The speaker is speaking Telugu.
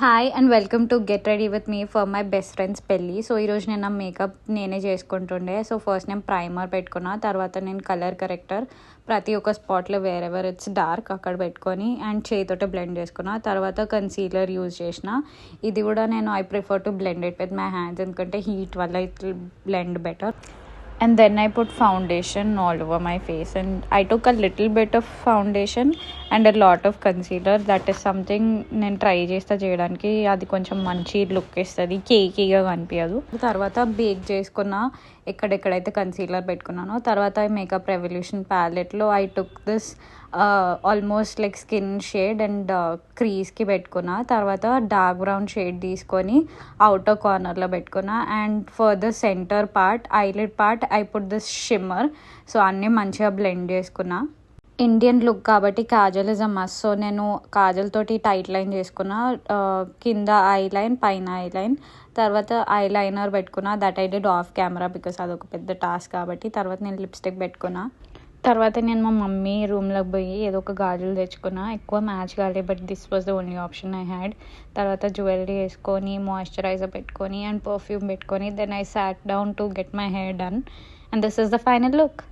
Hi and welcome to get ready with me for my best friends పెళ్ళి. సో ఈరోజు నేను నా మేకప్ నేనే చేసుకుంటుండే. సో ఫస్ట్ నేను ప్రైమర్ పెట్టుకున్నా, తర్వాత నేను కలర్ కరెక్టర్ ప్రతి ఒక్క స్పాట్లో వేరెవర్ ఇట్స్ డార్క్ అక్కడ పెట్టుకొని అండ్ చేతితోటే బ్లెండ్ చేసుకున్నా. తర్వాత కన్సీలర్ యూజ్ చేసిన. ఇది కూడా నేను I prefer to blend it with my hands, ఎందుకంటే హీట్ వల్ల it blend better. And then I put foundation all over my face, and I took a little bit of foundation and a lot of concealer. That is something నేను ట్రై చేస్తా చేయడానికి, అది కొంచెం మంచి లుక్ ఇస్తుంది, కేకీగా కనిపించదు. తర్వాత బేక్ చేసుకున్న ఎక్కడెక్కడైతే కన్సీలర్ పెట్టుకున్నానో, తర్వాత మేకప్ రెవల్యూషన్ ప్యాలెట్లో I took this almost like skin shade and క్రీస్కి పెట్టుకున్నా. తర్వాత డార్క్ బ్రౌన్ షేడ్ తీసుకొని అవుటర్ కార్నర్లో పెట్టుకున్నా. And for the centre part, eyelid part, I put this shimmer. So అన్నీ మంచిగా బ్లెండ్ చేసుకున్నా. ఇండియన్ లుక్ కాబట్టి kajal is a must. So నేను కాజల్ తోటి టైట్ లైన్ చేసుకున్నా, కింద ఐ లైన్, పైన ఐ లైన్. తర్వాత ఐ లైనర్ పెట్టుకున్నా. That I did off camera because అదొక పెద్ద టాస్క్ కాబట్టి. తర్వాత నేను లిప్స్టిక్ పెట్టుకున్నా. తర్వాత నేను మా మమ్మీ రూమ్లోకి పోయి ఏదో ఒక గాజులు తెచ్చుకున్నా. ఎక్కువ మ్యాచ్ కాలేదు, but this was the only option I had. తర్వాత జ్యువెలరీ వేసుకొని, మాయిశ్చరైజర్ పెట్టుకొని అండ్ పర్ఫ్యూమ్ పెట్టుకొని, then I sat down to get my hair done. And this is the final look.